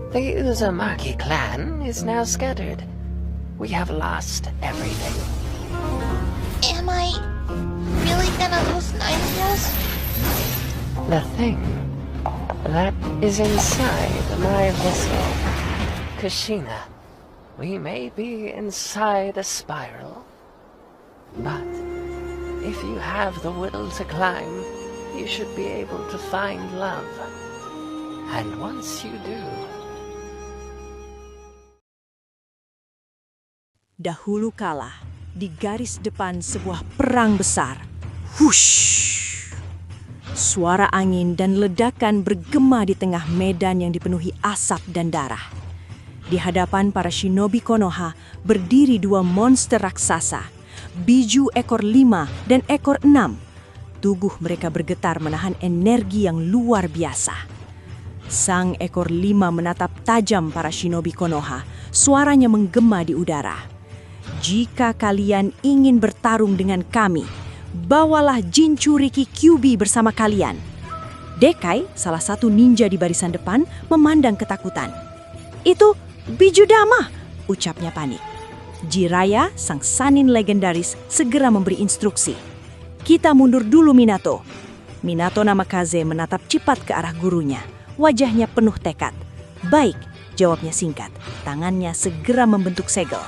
The Uzumaki clan is now scattered. We have lost everything. Am I really gonna lose Ninetales? The thing that is inside my vessel. Kushina, we may be inside a spiral, but if you have the will to climb, you should be able to find love. And once you do... Dahulu kala, di garis depan sebuah perang besar, hush! Suara angin dan ledakan bergema di tengah medan yang dipenuhi asap dan darah. Di hadapan para shinobi Konoha berdiri dua monster raksasa, Biju ekor 5 dan ekor 6. Tubuh mereka bergetar menahan energi yang luar biasa. Sang ekor 5 menatap tajam para shinobi Konoha, suaranya menggema di udara. Jika kalian ingin bertarung dengan kami, bawalah Jinchuriki Kyuubi bersama kalian. Dekai, salah satu ninja di barisan depan, memandang ketakutan. Itu Bijudama, ucapnya panik. Jiraiya, sang sanin legendaris, segera memberi instruksi. Kita mundur dulu, Minato. Minato Namikaze menatap cepat ke arah gurunya. Wajahnya penuh tekad. Baik, jawabnya singkat. Tangannya segera membentuk segel.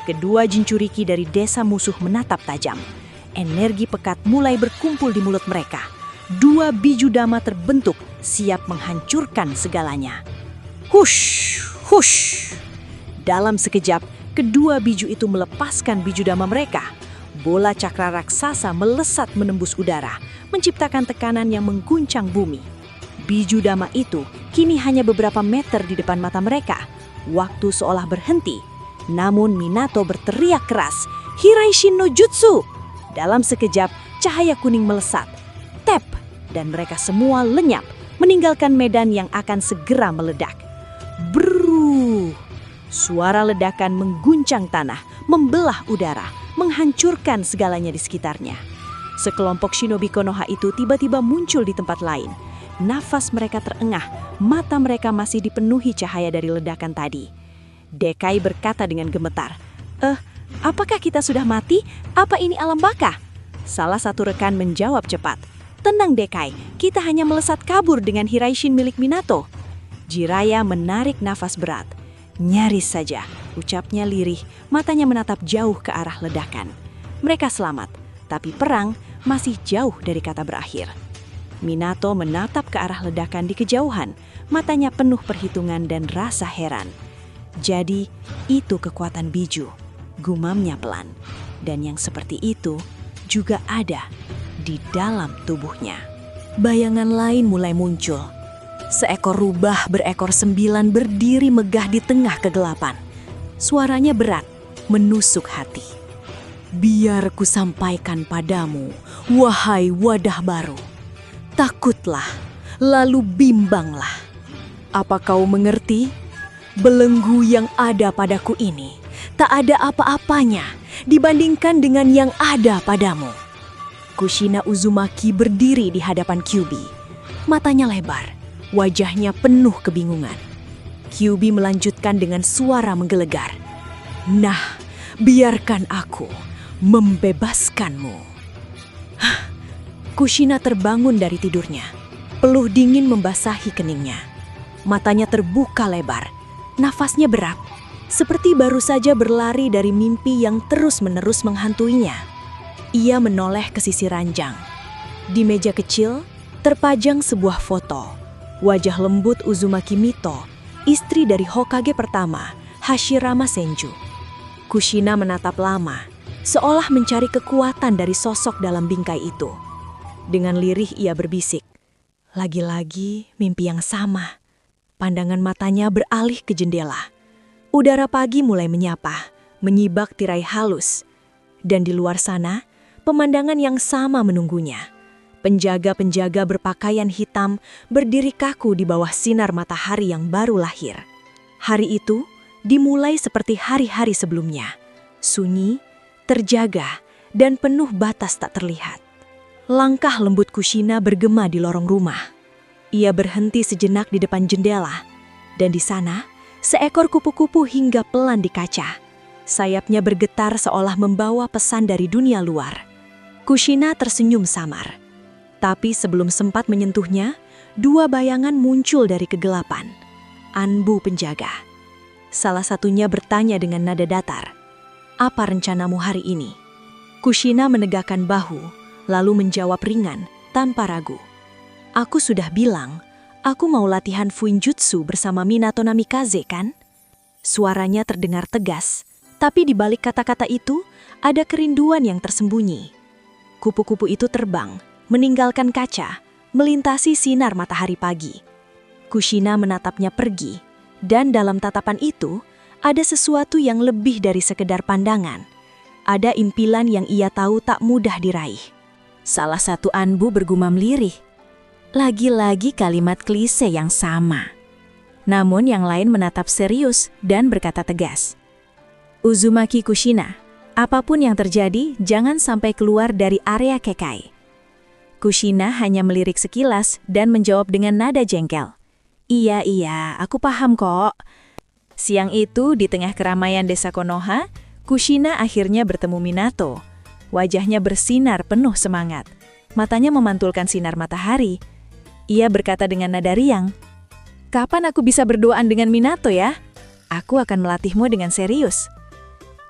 Kedua Jinchuriki dari desa musuh menatap tajam. Energi pekat mulai berkumpul di mulut mereka. Dua Bijudama terbentuk, siap menghancurkan segalanya. Hush, hush. Dalam sekejap, kedua biju itu melepaskan Bijudama mereka. Bola cakra raksasa melesat menembus udara, menciptakan tekanan yang mengguncang bumi. Bijudama itu kini hanya beberapa meter di depan mata mereka. Waktu seolah berhenti. Namun Minato berteriak keras, "Hiraishin no Jutsu!" Dalam sekejap, cahaya kuning melesat. Tep! Dan mereka semua lenyap, meninggalkan medan yang akan segera meledak. Brrrr! Suara ledakan mengguncang tanah, membelah udara, menghancurkan segalanya di sekitarnya. Sekelompok shinobi Konoha itu tiba-tiba muncul di tempat lain. Nafas mereka terengah, mata mereka masih dipenuhi cahaya dari ledakan tadi. Dekai berkata dengan gemetar, apakah kita sudah mati? Apa ini alam baka?" Salah satu rekan menjawab cepat, "Tenang Dekai, kita hanya melesat kabur dengan Hiraishin milik Minato." Jiraiya menarik nafas berat. "Nyaris saja," ucapnya lirih, matanya menatap jauh ke arah ledakan. Mereka selamat, tapi perang masih jauh dari kata berakhir. Minato menatap ke arah ledakan di kejauhan, matanya penuh perhitungan dan rasa heran. Jadi, itu kekuatan Biju, gumamnya pelan. Dan yang seperti itu juga ada di dalam tubuhnya. Bayangan lain mulai muncul. Seekor rubah berekor 9 berdiri megah di tengah kegelapan. Suaranya berat, menusuk hati. "Biar ku sampaikan padamu, wahai wadah baru. Takutlah, lalu bimbanglah. Apa kau mengerti? Belenggu yang ada padaku ini tak ada apa-apanya dibandingkan dengan yang ada padamu." Kushina Uzumaki berdiri di hadapan Kyuubi. Matanya lebar, wajahnya penuh kebingungan. Kyuubi melanjutkan dengan suara menggelegar, "Nah, biarkan aku membebaskanmu." Kushina terbangun dari tidurnya. Peluh dingin membasahi keningnya. Matanya terbuka lebar. Nafasnya berat, seperti baru saja berlari dari mimpi yang terus-menerus menghantuinya. Ia menoleh ke sisi ranjang. Di meja kecil, terpajang sebuah foto. Wajah lembut Uzumaki Mito, istri dari Hokage pertama, Hashirama Senju. Kushina menatap lama, seolah mencari kekuatan dari sosok dalam bingkai itu. Dengan lirih ia berbisik, "Lagi-lagi mimpi yang sama." Pandangan matanya beralih ke jendela. Udara pagi mulai menyapa, menyibak tirai halus. Dan di luar sana, pemandangan yang sama menunggunya. Penjaga-penjaga berpakaian hitam berdiri kaku di bawah sinar matahari yang baru lahir. Hari itu dimulai seperti hari-hari sebelumnya. Sunyi, terjaga, dan penuh batas tak terlihat. Langkah lembut Kushina bergema di lorong rumah. Ia berhenti sejenak di depan jendela. Dan di sana, seekor kupu-kupu hinggap pelan di kaca. Sayapnya bergetar seolah membawa pesan dari dunia luar. Kushina tersenyum samar. Tapi sebelum sempat menyentuhnya, dua bayangan muncul dari kegelapan. Anbu penjaga. Salah satunya bertanya dengan nada datar, "Apa rencanamu hari ini?" Kushina menegakkan bahu, lalu menjawab ringan, tanpa ragu. "Aku sudah bilang, aku mau latihan Fuinjutsu bersama Minato Namikaze kan?" Suaranya terdengar tegas, tapi di balik kata-kata itu, ada kerinduan yang tersembunyi. Kupu-kupu itu terbang, meninggalkan kaca, melintasi sinar matahari pagi. Kushina menatapnya pergi, dan dalam tatapan itu, ada sesuatu yang lebih dari sekedar pandangan. Ada impilan yang ia tahu tak mudah diraih. Salah satu Anbu bergumam lirih. Lagi-lagi kalimat klise yang sama. Namun yang lain menatap serius dan berkata tegas. "Uzumaki Kushina, apapun yang terjadi, jangan sampai keluar dari area Kekai." Kushina hanya melirik sekilas dan menjawab dengan nada jengkel. Iya, aku paham kok." Siang itu, di tengah keramaian desa Konoha, Kushina akhirnya bertemu Minato. Wajahnya bersinar penuh semangat. Matanya memantulkan sinar matahari. Ia berkata dengan nada riang, "Kapan aku bisa berduaan dengan Minato ya? Aku akan melatihmu dengan serius."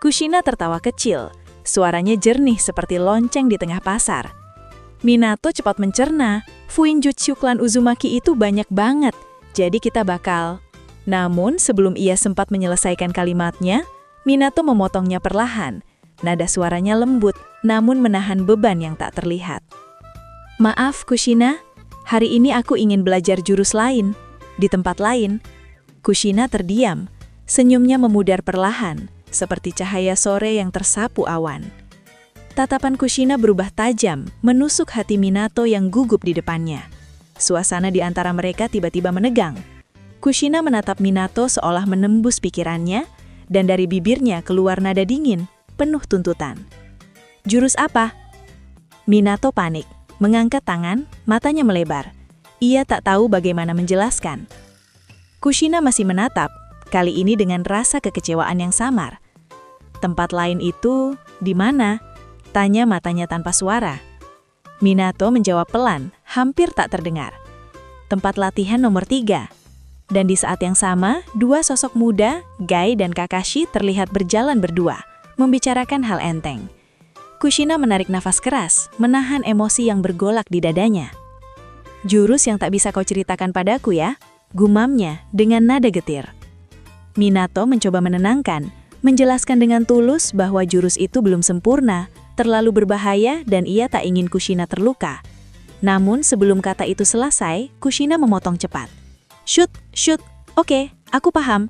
Kushina tertawa kecil. Suaranya jernih seperti lonceng di tengah pasar. Minato cepat mencerna. Fuinjutsu klan Uzumaki itu banyak banget. Jadi kita bakal... Namun sebelum ia sempat menyelesaikan kalimatnya, Minato memotongnya perlahan. Nada suaranya lembut, namun menahan beban yang tak terlihat. "Maaf, Kushina. Hari ini aku ingin belajar jurus lain. Di tempat lain." Kushina terdiam. Senyumnya memudar perlahan, seperti cahaya sore yang tersapu awan. Tatapan Kushina berubah tajam, menusuk hati Minato yang gugup di depannya. Suasana di antara mereka tiba-tiba menegang. Kushina menatap Minato seolah menembus pikirannya, dan dari bibirnya keluar nada dingin, penuh tuntutan. "Jurus apa?" Minato panik, mengangkat tangan, matanya melebar. Ia tak tahu bagaimana menjelaskan. Kushina masih menatap, kali ini dengan rasa kekecewaan yang samar. "Tempat lain itu, di mana?" tanya matanya tanpa suara. Minato menjawab pelan, hampir tak terdengar. "Tempat latihan nomor 3. Dan di saat yang sama, dua sosok muda, Gai dan Kakashi terlihat berjalan berdua, membicarakan hal enteng. Kushina menarik nafas keras, menahan emosi yang bergolak di dadanya. "Jurus yang tak bisa kau ceritakan padaku ya?" gumamnya dengan nada getir. Minato mencoba menenangkan, menjelaskan dengan tulus bahwa jurus itu belum sempurna, terlalu berbahaya dan ia tak ingin Kushina terluka. Namun sebelum kata itu selesai, Kushina memotong cepat. Shoot, oke, aku paham."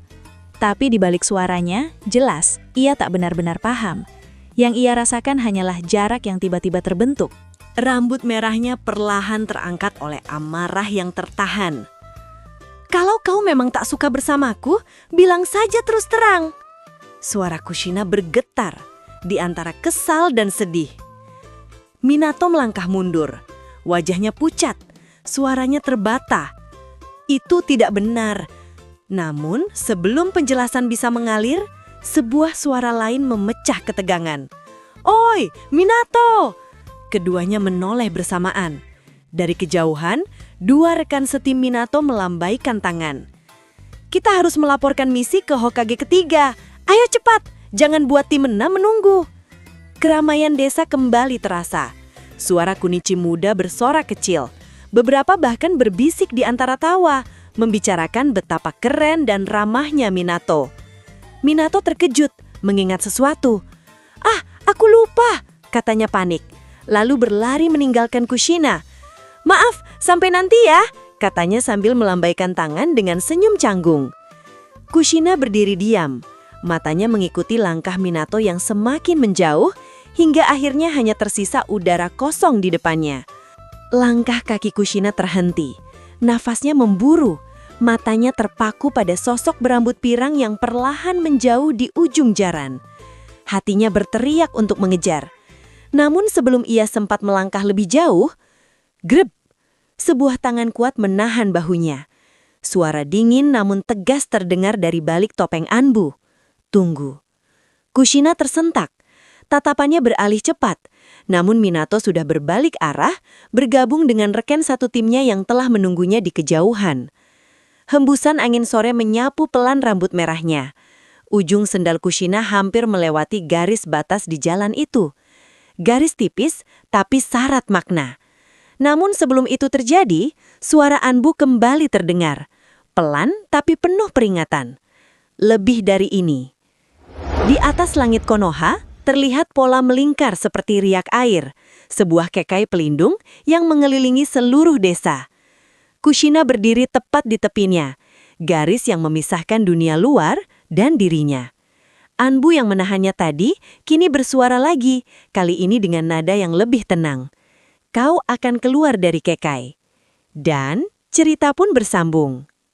Tapi di balik suaranya, jelas, ia tak benar-benar paham. Yang ia rasakan hanyalah jarak yang tiba-tiba terbentuk. Rambut merahnya perlahan terangkat oleh amarah yang tertahan. "Kalau kau memang tak suka bersamaku, bilang saja terus terang." Suara Kushina bergetar, di antara kesal dan sedih. Minato melangkah mundur. Wajahnya pucat, suaranya terbata. Itu tidak benar. Namun, sebelum penjelasan bisa mengalir, sebuah suara lain memecah ketegangan. "Oi, Minato!" Keduanya menoleh bersamaan. Dari kejauhan, dua rekan setim Minato melambaikan tangan. "Kita harus melaporkan misi ke Hokage ketiga. Ayo cepat, jangan buat tim enam menunggu." Keramaian desa kembali terasa. Suara Kunichi muda bersorak kecil. Beberapa bahkan berbisik di antara tawa, membicarakan betapa keren dan ramahnya Minato. Minato terkejut, mengingat sesuatu. "Ah, aku lupa," katanya panik. Lalu berlari meninggalkan Kushina. "Maaf, sampai nanti ya," katanya sambil melambaikan tangan dengan senyum canggung. Kushina berdiri diam, matanya mengikuti langkah Minato yang semakin menjauh, hingga akhirnya hanya tersisa udara kosong di depannya. Langkah kaki Kushina terhenti, nafasnya memburu, matanya terpaku pada sosok berambut pirang yang perlahan menjauh di ujung jaran. Hatinya berteriak untuk mengejar. Namun sebelum ia sempat melangkah lebih jauh, grep, sebuah tangan kuat menahan bahunya. Suara dingin namun tegas terdengar dari balik topeng Anbu. Tunggu. Kushina tersentak. Tatapannya beralih cepat. Namun Minato sudah berbalik arah, bergabung dengan rekan satu timnya yang telah menunggunya di kejauhan. Hembusan angin sore menyapu pelan rambut merahnya. Ujung sendal Kushina hampir melewati garis batas di jalan itu. Garis tipis, tapi syarat makna. Namun sebelum itu terjadi, suara Anbu kembali terdengar. Pelan tapi penuh peringatan. Lebih dari ini. Di atas langit Konoha, terlihat pola melingkar seperti riak air. Sebuah kekai pelindung yang mengelilingi seluruh desa. Kushina berdiri tepat di tepinya. Garis yang memisahkan dunia luar dan dirinya. Anbu yang menahannya tadi, kini bersuara lagi, kali ini dengan nada yang lebih tenang. Kau akan keluar dari kekai. Dan cerita pun bersambung.